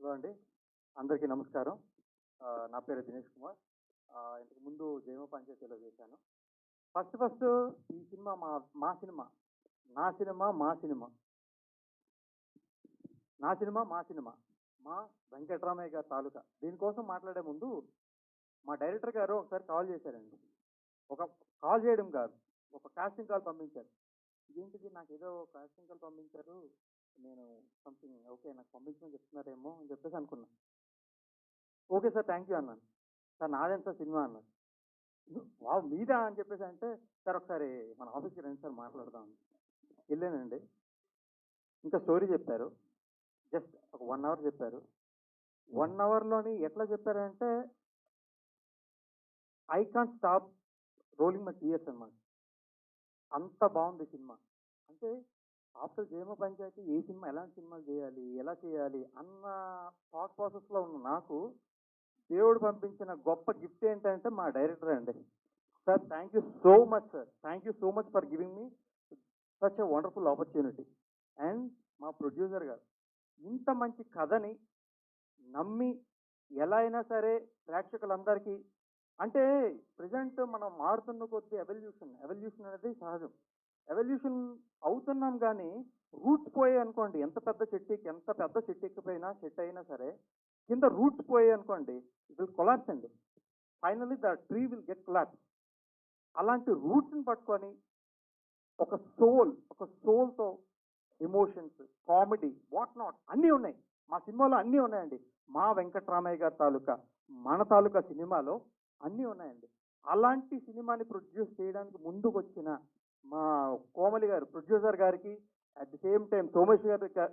Hello అండి, అందరికీ నమస్కారం. నా పేరు దినేష్ కుమార్. ఇంతకు ముందు జయమ పంచాయతీలో చేశాను. ఫస్ట్ ఈ సినిమా మా సినిమా, నా సినిమా మా సినిమా, నా సినిమా మా సినిమా, మా వెంకట్రామయ్య గారి తాలూకా. దీనికోసం మాట్లాడే ముందు మా డైరెక్టర్ గారు ఒకసారి కాల్ చేశారండి. ఒక కాల్ చేయడం కాదు, ఒక కాస్టింగ్ కాల్ పంపించారు. ఏంటిది, నాకు ఏదో కాస్టింగ్ కాల్ పంపించారు, నేను సంథింగ్ ఓకే నాకు పంపించమని చెప్తున్నారేమో అని చెప్పేసి అనుకున్నా. ఓకే సార్, థ్యాంక్ యూ అన్నాను. సార్ నాదేం సార్ సినిమా అన్నారు. వావ్ మీదా అని చెప్పేసి అంటే, సార్ ఒకసారి మన ఆఫీస్కి రండి సార్ మాట్లాడదాం అని. వెళ్ళానండి. ఇంకా స్టోరీ చెప్పారు. జస్ట్ ఒక 1 అవర్ చెప్పారు. 1 అవర్లోని ఎట్లా చెప్పారంటే I can't stop rolling my tears అనమాట. అంత బాగుంది సినిమా. అంటే ఆఫ్టర్ జయమ పంచాయతీ ఏ సినిమా, ఎలాంటి సినిమాలు చేయాలి, ఎలా చేయాలి అన్న థాట్ ప్రాసెస్లో ఉన్న నాకు దేవుడు పంపించిన గొప్ప గిఫ్ట్ ఏంటంటే మా డైరెక్టర్ అండి. Sir thank you so much sir, thank you so much for giving me such a wonderful opportunity. And మా ప్రొడ్యూసర్ గారు ఇంత మంచి కథని నమ్మి ఎలా అయినా సరే ప్రేక్షకులందరికీ, అంటే ప్రజెంట్ మనం మారుతున్న కొద్దీ ఎవల్యూషన్ అనేది సహజం. ఎవల్యూషన్ అవుతున్నాం కానీ రూట్స్ పోయాయి అనుకోండి, ఎంత పెద్ద చెట్టు ఎక్కిపోయినా చెట్టు అయినా సరే కింద రూట్స్ పోయాయి అనుకోండి, ఇట్ విల్ కొలాప్స్ అండి. Finally the tree will get collapse. అలాంటి రూట్స్ని పట్టుకొని ఒక సోల్తో ఎమోషన్స్, కామెడీ, వాట్ నాట్ అన్నీ ఉన్నాయి మా సినిమాలో. అన్నీ ఉన్నాయండి. మా వెంకట్రామయ్య గారి తాలూకా, మన తాలూకా సినిమాలో అన్నీ ఉన్నాయండి. అలాంటి సినిమాని ప్రొడ్యూస్ చేయడానికి ముందుకు వచ్చిన మా కోమలి గారు, ప్రొడ్యూసర్ గారికి, at the same time Somesh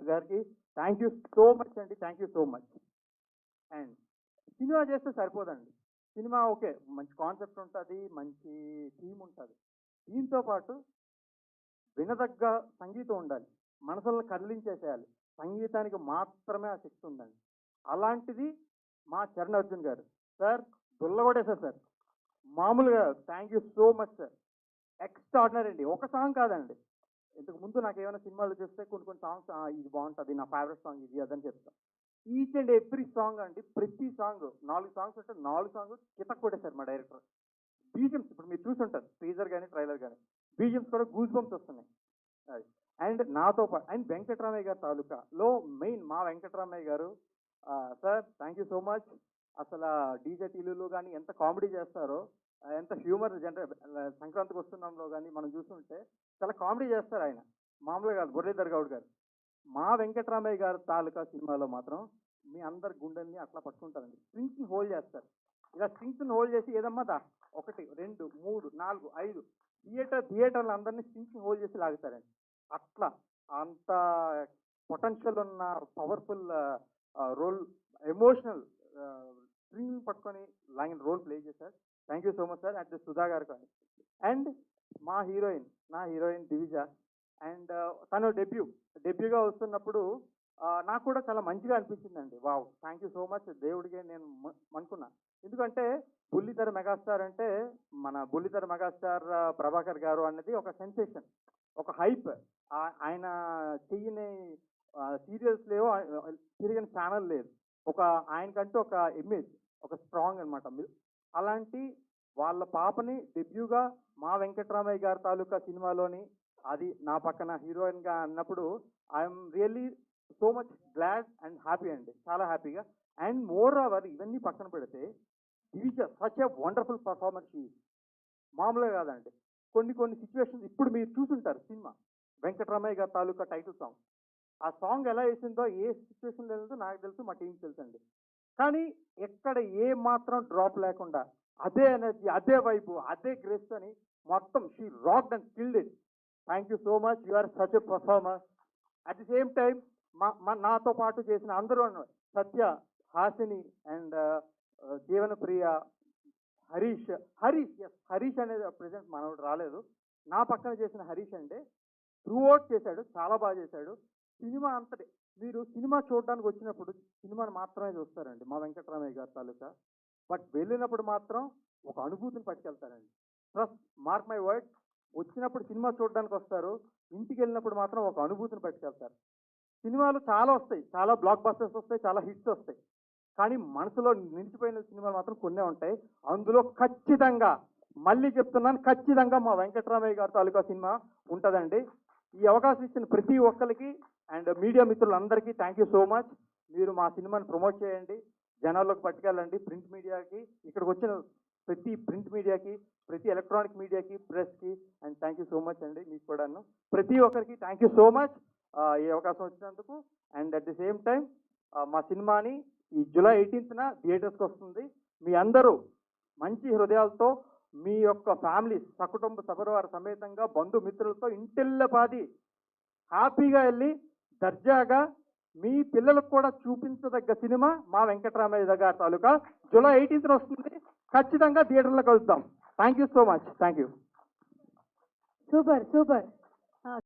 గారికి థ్యాంక్ యూ సో మచ్ అండి, thank you so much. And cinema చేస్తే సరిపోదండి. సినిమా ఓకే, మంచి కాన్సెప్ట్ ఉంటుంది, మంచి థీమ్ ఉంటుంది. దీంతో పాటు వినదగ్గ సంగీతం ఉండాలి, మనసులను కదిలించేసేయాలి. సంగీతానికి మాత్రమే ఆ శక్తి ఉందండి. అలాంటిది మా చరణ్ అర్జున్ గారు సార్ దుల్లగొడేశారు సార్. మామూలుగా thank you so much sir. Extraordinary అండి. ఒక సాంగ్ కాదండి, ఇంతకు ముందు నాకు ఏమైనా సినిమాలు చూస్తే కొన్ని సాంగ్స్ ఇది బాగుంటుంది, నా ఫేవరెట్ సాంగ్ ఇది అదని చెప్తాను. ఈచ్ అండ్ ఎవ్రీ సాంగ్ అండి, ప్రతి సాంగ్ 4 సాంగ్స్ ఉంటే 4 సాంగ్స్ కితక్ కొట్టేశారు మా డైరెక్టర్. బీజిఎమ్స్ ఇప్పుడు మీరు చూసుంటారు, టీజర్ కానీ ట్రైలర్ కానీ, బీజిఎమ్స్ కూడా గూస్ బంప్స్ వస్తున్నాయి. అది. అండ్ నాతో పాటు అండ్ వెంకట్రామయ్య గారి తాలూకాలో మెయిన్ మా వెంకట్రామయ్య గారు. Sir thank you so much. అసలు డీజే టీలులో కానీ ఎంత కామెడీ చేస్తారో, ఎంత హ్యూమర్ సంక్రాంతికి వస్తున్నాంలో కానీ మనం చూస్తుంటే చాలా కామెడీ చేస్తారు ఆయన. మామూలుగా కాదు మురళీధర్ గౌడ్ గారు. మా వెంకట్రామయ్య గారి తాలూకా సినిమాలో మాత్రం మీ అందరి గుండెల్ని అట్లా పట్టుకుంటారండి. స్ట్రింగ్స్ని హోల్డ్ చేస్తారు. ఇలా స్ట్రింగ్స్ని హోల్డ్ చేసి ఏదమ్మా దా 1 2 3 4 5 థియేటర్లు అందరినీ స్ట్రింగ్స్ని హోల్డ్ చేసి లాగుతారండి. అట్లా అంత పొటెన్షియల్ ఉన్న పవర్ఫుల్ రోల్, ఎమోషనల్ స్ట్రింగ్ పట్టుకొని లాగిన రోల్ ప్లే చేశారు. Thank you so much sir. At Sudha గారు కానీ. అండ్ మా హీరోయిన్, నా హీరోయిన్ దివిజ. అండ్ తను డెబ్యూగా వస్తున్నప్పుడు నాకు కూడా చాలా మంచిగా అనిపించిందండి. Wow, thank you so much. దేవుడికే నేను అనుకున్నా. ఎందుకంటే బుల్లితెర మెగాస్టార్ అంటే మన బుల్లితెర మెగాస్టార్ ప్రభాకర్ గారు అన్నది ఒక సెన్సేషన్, ఒక హైప్. ఆయన చెయ్యని సీరియల్స్ లేవు, తిరిగిన ఛానల్ లేదు. ఆయనకంటూ ఒక ఇమేజ్, ఒక స్ట్రాంగ్ అనమాట. అలాంటి వాళ్ళ పాపని డెబ్యూగా మా వెంకట్రామయ్య గారి తాలూకా సినిమాలోని అది నా పక్కన హీరోయిన్గా అన్నప్పుడు I'm really so much glad and happy అండి, చాలా హ్యాపీగా. అండ్ మోర్ ఓవర్ ఇవన్నీ పక్కన పెడితే Divija such a wonderful performance. మామూలుగా కాదండి. కొన్ని సిచ్యువేషన్స్ ఇప్పుడు మీరు చూసుంటారు సినిమా వెంకట్రామయ్య గారి తాలూకా టైటిల్ సాంగ్. ఆ సాంగ్ ఎలా వేసిందో, ఏ సిచ్యువేషన్లో వెళ్తుందో నాకు తెలుసు, మా టీంకి తెలుసు అండి. కానీ ఎక్కడ ఏ మాత్రం డ్రాప్ లేకుండా అదే ఎనర్జీ, అదే వైబు, అదే గ్రేస్ అని మొత్తం she rocked and killed it. Thank you so much. You are such a performer. At the same time నాతో పాటు చేసిన అందరూ సత్య, హాసిని అండ్ జీవనప్రియ, హరీష్ అనేది ప్రెసెంట్ మనోడు రాలేదు. నా పక్కన చేసిన హరీష్ అంటే త్రూఅవుట్ చేశాడు, చాలా బాగా చేశాడు. సినిమా అంతటి మీరు సినిమా చూడడానికి వచ్చినప్పుడు సినిమాని మాత్రమే చూస్తారండి మా వెంకట్రామయ్య గారి తాలూకా. బట్ వెళ్ళినప్పుడు మాత్రం ఒక అనుభూతిని పట్టుకెళ్తారండి. ప్లస్ మార్క్ మై వర్డ్, వచ్చినప్పుడు సినిమా చూడడానికి వస్తారు, ఇంటికి వెళ్ళినప్పుడు మాత్రం ఒక అనుభూతిని పట్టుకెళ్తారు. సినిమాలు చాలా వస్తాయి, చాలా బ్లాక్ బస్టర్స్ వస్తాయి, చాలా హిట్స్ వస్తాయి. కానీ మనసులో నిలిచిపోయిన సినిమాలు మాత్రం కొన్నే ఉంటాయి. అందులో ఖచ్చితంగా, మళ్ళీ చెప్తున్నాను, ఖచ్చితంగా మా వెంకటరామయ్య గారి తాలూకా సినిమా ఉంటుందండి. ఈ అవకాశం ఇచ్చిన ప్రతి ఒక్కరికి అండ్ మీడియా మిత్రులందరికీ థ్యాంక్ యూ సో మచ్. మీరు మా సినిమాని ప్రమోట్ చేయండి, జనాల్లోకి పట్టుకెళ్ళండి. ప్రింట్ మీడియాకి, ఇక్కడికి వచ్చిన ప్రతి ప్రింట్ మీడియాకి, ప్రతి ఎలక్ట్రానిక్ మీడియాకి, ప్రెస్కి and thank you so much అండి. మీకు కూడాను ప్రతి ఒక్కరికి థ్యాంక్ యూ సో మచ్ ఈ అవకాశం వచ్చినందుకు. And at the same time మా సినిమాని ఈ జూలై 18న థియేటర్స్కి వస్తుంది. మీ అందరూ మంచి హృదయాలతో మీ యొక్క ఫ్యామిలీ సకుటుంబ సపరివార సమేతంగా బంధుమిత్రులతో ఇంటిల్లపాది హ్యాపీగా వెళ్ళి దర్జాగా మీ పిల్లలకు కూడా చూపించదగ్గ సినిమా మా వెంకటరామయ్య గారి తాలూకా జూలై 18న వస్తుంది. ఖచ్చితంగా థియేటర్లో కలుద్దాం. Thank you so much. Thank you. Super super.